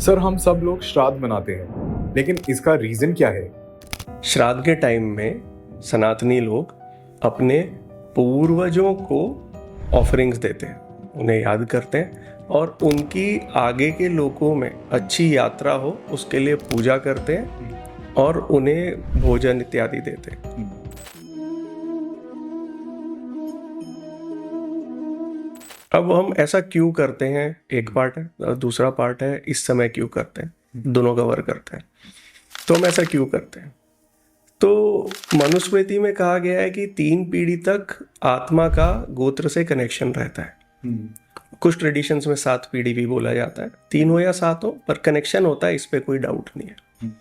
Sir, हम सब लोग श्राद्ध मनाते हैं, लेकिन इसका रीजन क्या है? श्राद्ध के टाइम में सनातनी लोग अपने पूर्वजों को ऑफरिंग्स देते हैं, उन्हें याद करते हैं और उनकी आगे के लोगों में अच्छी यात्रा हो उसके लिए पूजा करते हैं और उन्हें भोजन इत्यादि देते हैं। अब हम ऐसा क्यों करते हैं, एक पार्ट है, और दूसरा पार्ट है इस समय क्यों करते हैं, दोनों कवर करते हैं। तो हम ऐसा क्यों करते हैं? तो मनुस्मृति में कहा गया है कि 3 पीढ़ी तक आत्मा का गोत्र से कनेक्शन रहता है। कुछ ट्रेडिशंस में 7 पीढ़ी भी बोला जाता है, 3 हो या 7 हो, पर कनेक्शन होता है, इस पे कोई डाउट नहीं है।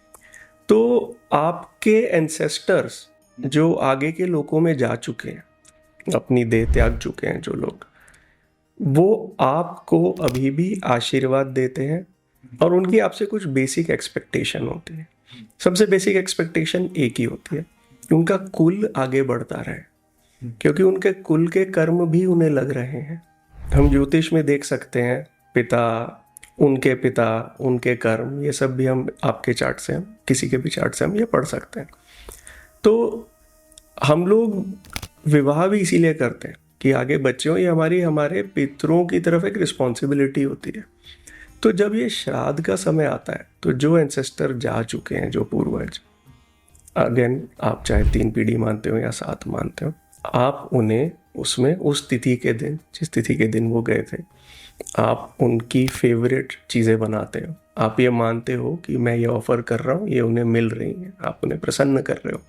तो आपके एंसेस्टर्स जो आगे के लोगों में जा चुके हैं, अपनी देह त्याग चुके हैं जो लोग, वो आपको अभी भी आशीर्वाद देते हैं और उनकी आपसे कुछ बेसिक एक्सपेक्टेशन होती है। सबसे बेसिक एक्सपेक्टेशन एक ही होती है कि उनका कुल आगे बढ़ता रहे, क्योंकि उनके कुल के कर्म भी उन्हें लग रहे हैं। हम ज्योतिष में देख सकते हैं पिता, उनके कर्म, ये सब भी हम आपके चार्ट से, हम किसी के भी चार्ट से हम ये पढ़ सकते हैं। तो हम लोग विवाह भी इसीलिए करते हैं कि आगे बच्चे हों, ये हमारे पितरों की तरफ एक रिस्पॉन्सिबिलिटी होती है। तो जब ये श्राद्ध का समय आता है तो जो एंसेस्टर जा चुके हैं, जो पूर्वज, अगेन आप चाहे 3 पीढ़ी मानते हो या 7 मानते हो, आप उन्हें उसमें उस तिथि के दिन, जिस तिथि के दिन वो गए थे, आप उनकी फेवरेट चीज़ें बनाते हो। आप ये मानते हो कि मैं ये ऑफर कर रहा हूँ, ये उन्हें मिल रही हैं, आप उन्हें प्रसन्न कर रहे हो।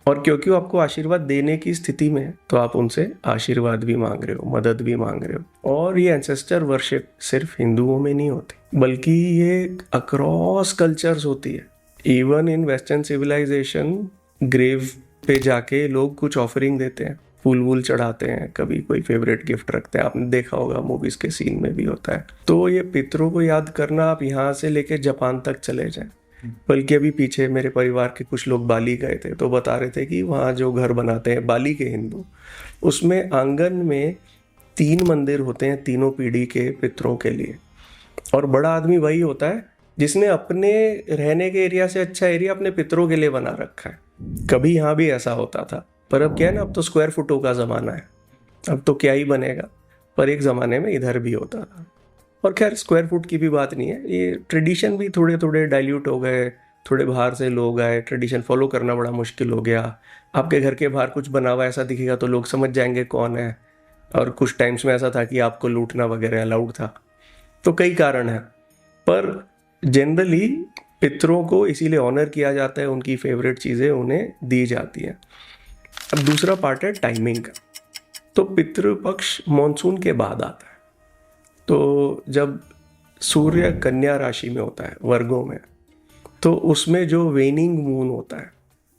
और क्योंकि वो आपको आशीर्वाद देने की स्थिति में है तो आप उनसे आशीर्वाद भी मांग रहे हो, मदद भी मांग रहे हो। और ये एंसेस्टर वर्शिप सिर्फ हिंदुओं में नहीं होती, बल्कि ये अक्रॉस कल्चर्स होती है। Even in western civilization grave पे जाके लोग कुछ ऑफरिंग देते हैं, फूल वूल चढ़ाते हैं, कभी कोई फेवरेट गिफ्ट रखते हैं। आपने देखा होगा मूवीज के सीन में भी होता है। तो ये पितरों को याद करना, आप यहाँ से लेके जापान तक चले जाएं। बल्कि अभी पीछे मेरे परिवार के कुछ लोग बाली गए थे तो बता रहे थे कि वहाँ जो घर बनाते हैं बाली के हिंदू, उसमें आंगन में 3 मंदिर होते हैं, तीनों पीढ़ी के पितरों के लिए। और बड़ा आदमी वही होता है जिसने अपने रहने के एरिया से अच्छा एरिया अपने पितरों के लिए बना रखा है। कभी यहाँ भी ऐसा होता था, पर अब क्या है ना, अब तो स्क्वायर फुटों का ज़माना है, अब तो क्या ही बनेगा। पर एक ज़माने में इधर भी होता था। और खैर स्क्वायर फुट की भी बात नहीं है, ये ट्रेडिशन भी थोड़े थोड़े डाइल्यूट हो गए, थोड़े बाहर से लोग आए, ट्रेडिशन फॉलो करना बड़ा मुश्किल हो गया। आपके घर के बाहर कुछ बना हुआ ऐसा दिखेगा तो लोग समझ जाएंगे कौन है। और कुछ टाइम्स में ऐसा था कि आपको लूटना वगैरह अलाउड था। तो कई कारण हैं, पर जनरली पितरों को इसीलिए ऑनर किया जाता है, उनकी फेवरेट चीज़ें उन्हें दी जाती हैं। अब दूसरा पार्ट है टाइमिंग का। तो पितृपक्ष मॉनसून के बाद आता है। तो जब सूर्य कन्या राशि में होता है, वर्गों में, तो उसमें जो वेनिंग मून होता है,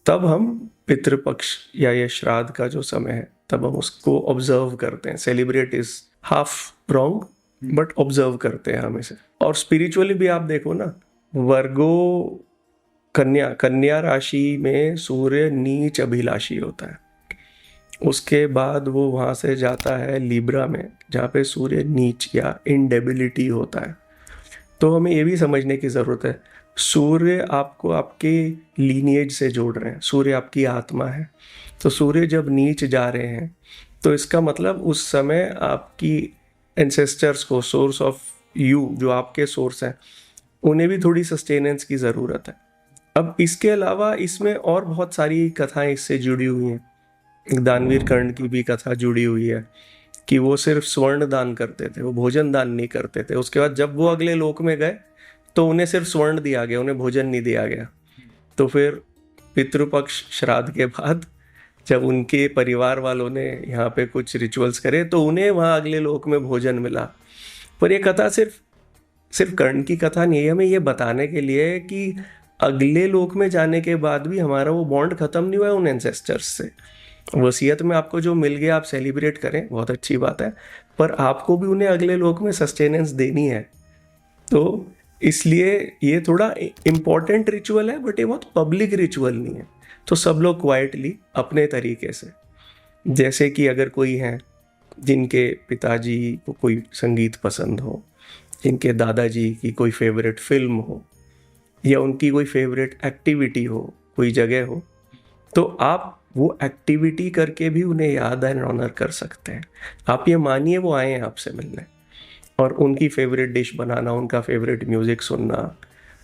तब हम पितृपक्ष या ये श्राद्ध का जो समय है, तब हम उसको ऑब्जर्व करते हैं। Celebrate is half wrong, but observe करते हैं हम इसे। और स्पिरिचुअली भी आप देखो ना, वर्गो कन्या राशि में सूर्य नीच अभिलाषी होता है। उसके बाद वो वहाँ से जाता है लिब्रा में, जहाँ पे सूर्य नीच या इनडेबिलिटी होता है। तो हमें ये भी समझने की ज़रूरत है, सूर्य आपको आपके लीनिएज से जोड़ रहे हैं, सूर्य आपकी आत्मा है। तो सूर्य जब नीच जा रहे हैं तो इसका मतलब उस समय आपकी एंसेस्टर्स को, सोर्स ऑफ यू, जो आपके सोर्स हैं, उन्हें भी थोड़ी सस्टेनेंस की ज़रूरत है। अब इसके अलावा इसमें और बहुत सारी कथाएं इससे जुड़ी हुई हैं। दानवीर कर्ण की भी कथा जुड़ी हुई है कि वो सिर्फ स्वर्ण दान करते थे, वो भोजन दान नहीं करते थे। उसके बाद जब वो अगले लोक में गए तो उन्हें सिर्फ स्वर्ण दिया गया, उन्हें भोजन नहीं दिया गया। तो फिर पितृपक्ष श्राद्ध के बाद जब उनके परिवार वालों ने यहाँ पे कुछ रिचुअल्स करे तो उन्हें वहाँ अगले लोक में भोजन मिला। पर ये कथा सिर्फ कर्ण की कथा नहीं है, हमें ये बताने के लिए कि अगले लोक में जाने के बाद भी हमारा वो बॉन्ड खत्म नहीं हुआ है उन एंसेस्टर्स से। वसीयत में आपको जो मिल गया आप सेलिब्रेट करें, बहुत अच्छी बात है, पर आपको भी उन्हें अगले लोक में सस्टेनेंस देनी है। तो इसलिए ये थोड़ा इम्पॉर्टेंट रिचुअल है, बट ये बहुत पब्लिक रिचुअल नहीं है। तो सब लोग क्वाइटली अपने तरीके से, जैसे कि अगर कोई है जिनके पिताजी को कोई संगीत पसंद हो इनके दादाजी की कोई फेवरेट फिल्म हो या उनकी कोई फेवरेट एक्टिविटी हो, कोई जगह हो, तो आप वो एक्टिविटी करके भी उन्हें याद एंड ऑनर कर सकते हैं। आप ये मानिए वो आए हैं आपसे मिलने, और उनकी फेवरेट डिश बनाना, उनका फेवरेट म्यूज़िक सुनना,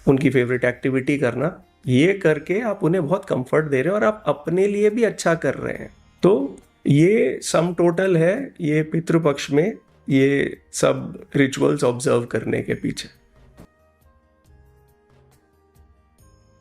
उनकी फेवरेट एक्टिविटी करना, ये करके आप उन्हें बहुत कंफर्ट दे रहे हैं और आप अपने लिए भी अच्छा कर रहे हैं। तो ये सम टोटल है ये पितृपक्ष में ये सब रिचुअल्स ऑब्जर्व करने के पीछे।